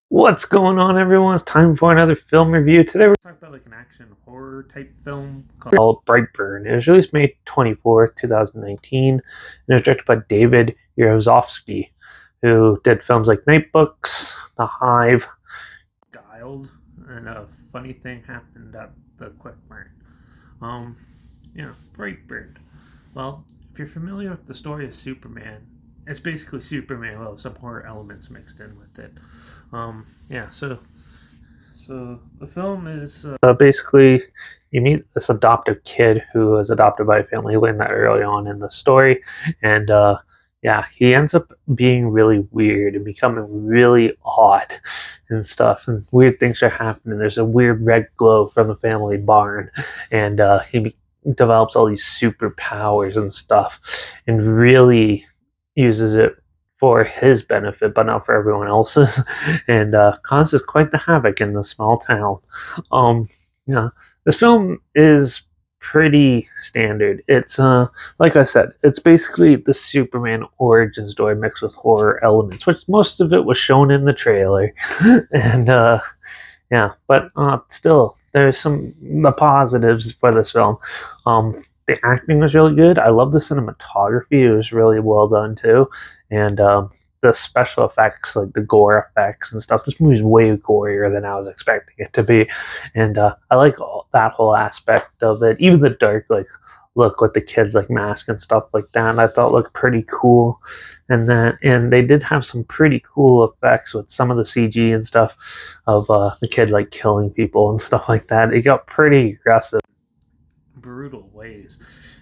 What's going on, everyone? It's time for another film review. Today we're talking about like an action horror type film called Brightburn. It was released May 24th, 2019, and it was directed by David Yarosovsky, who did films like Nightbooks, The Hive, Guiled, and a funny thing happened at the Quick Mart. Um, Brightburn. Well, if you're familiar with the story of Superman, it's basically Superman with some horror elements mixed in with it. So the film is basically you meet this adoptive kid who was adopted by a family. You learn that early on in the story, and he ends up being really weird and becoming really odd and stuff. And weird things are happening. There's a weird red glow from the family barn, and develops all these superpowers and stuff, and really uses it for his benefit, but not for everyone else's, and causes quite the havoc in the small town. Um, yeah, this film is pretty standard. It's like I said, it's basically the Superman origin story mixed with horror elements, which most of it was shown in the trailer, and but still, there's the positives for this film. Um, the acting was really good. I love the cinematography; it was really well done too, and the special effects, like the gore effects and stuff. This movie's way gorier than I was expecting it to be, and I like that whole aspect of it. Even the dark, like look with the kids like mask and stuff like that. I thought looked pretty cool, and they did have some pretty cool effects with some of the CG and stuff of the kid like killing people and stuff like that. It got pretty aggressive, brutal ways,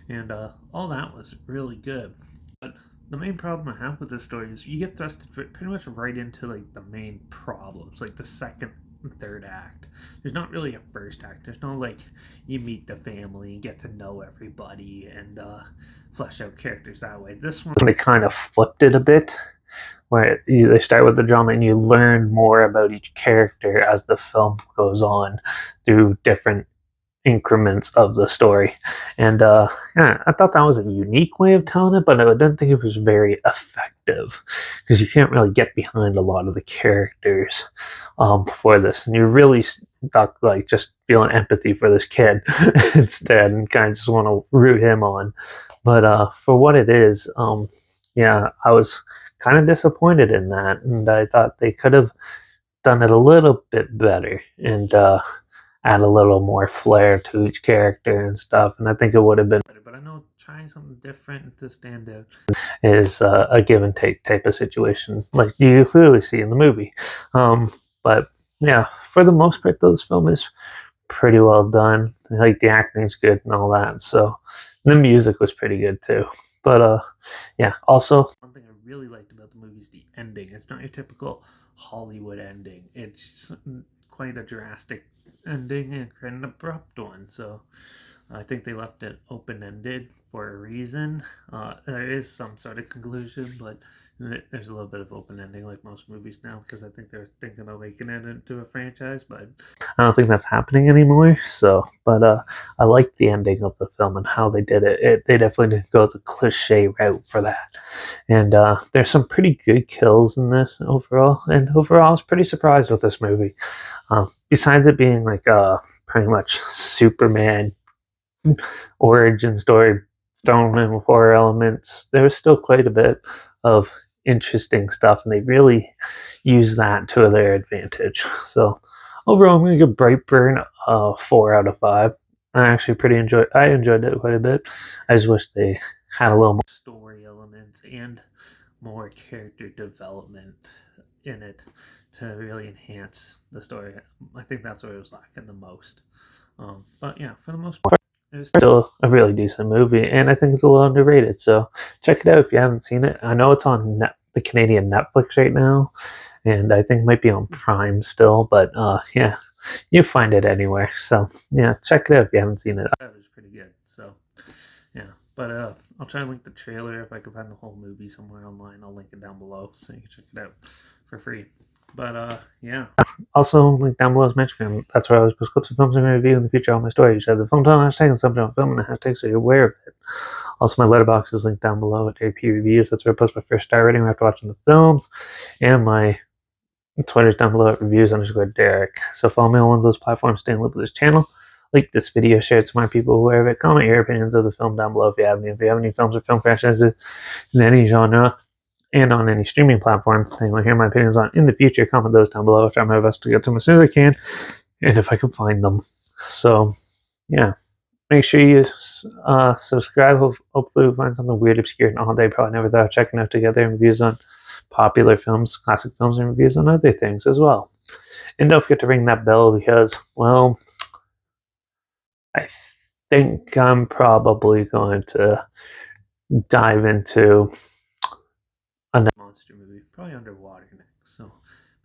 and all that was really good. But the main problem I have with this story is you get thrusted pretty much right into like the main problems, like the second and third act. There's not really a first act. There's no like you meet the family and get to know everybody and flesh out characters that way. This one they kind of flipped it a bit, where they start with the drama and you learn more about each character as the film goes on through different increments of the story. And I thought that was a unique way of telling it, but I didn't think it was very effective because you can't really get behind a lot of the characters for this, and you really stuck like just feeling empathy for this kid instead, and kind of just want to root him on. But for what it is, I was kind of disappointed in that, and I thought they could have done it a little bit better and add a little more flair to each character and stuff. And I think it would have been better. But I know trying something different to stand out is a give and take type of situation, like you clearly see in the movie. But yeah, for the most part, though, this film is pretty well done. Like the acting's good and all that. So the music was pretty good too. But also one thing I really liked about the movie is the ending. It's not your typical Hollywood ending. It's quite a drastic ending and quite an abrupt one. So I think they left it open ended for a reason. There is some sort of conclusion, but there's a little bit of open ending like most movies now, because I think they're thinking about making it into a franchise, but I don't think that's happening anymore. So, but I like the ending of the film and how they did it. They definitely didn't go the cliche route for that. And there's some pretty good kills in this overall. And overall, I was pretty surprised with this movie. Besides it being like pretty much Superman origin story thrown in with horror elements, there was still quite a bit of interesting stuff, and they really use that to their advantage. So overall, I'm going to give Brightburn a 4 out of 5. I enjoyed it quite a bit. I just wish they had a little more story elements and more character development in it to really enhance the story. I think that's where it was lacking the most. But yeah, for the most part, it was still a really decent movie, and I think it's a little underrated. So check it out if you haven't seen it. I know it's on the Canadian Netflix right now, and I think it might be on Prime still. But you find it anywhere. So yeah, check it out if you haven't seen it. That was pretty good. So yeah, but I'll try to link the trailer if I can find the whole movie somewhere online. I'll link it down below so you can check it out for free. But yeah. Also, link down below is mentioned. That's where I was post clips of films I'm going to review in the future. All my stories. You have the film title hashtag and subject on film and the hashtag, so you're aware of it. Also, my Letterbox is linked down below at JP Reviews. That's where I post my first star rating after watching the films, and my Twitter's down below at reviews_Derek. So follow me on one of those platforms, stay in the loop with this channel. Like this video, share it to my people, whoever it. Comment your opinions of the film down below if you have any. If you have any films or film franchises in any genre and on any streaming platform that you want to hear my opinions on in the future, comment those down below. I'll try my best to get to them as soon as I can, and if I can find them. So, yeah. Make sure you subscribe. Hopefully we'll find something weird, obscure, and all day probably never thought of checking out together, and reviews on popular films, classic films, and reviews on other things as well. And don't forget to ring that bell because, well, I think I'm probably going to dive into another monster movie, probably underwater next. So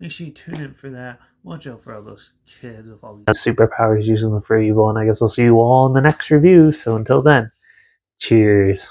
make sure you tune in for that. Watch out for all those kids with all these superpowers using them for evil. And I guess I'll see you all in the next review. So until then, cheers.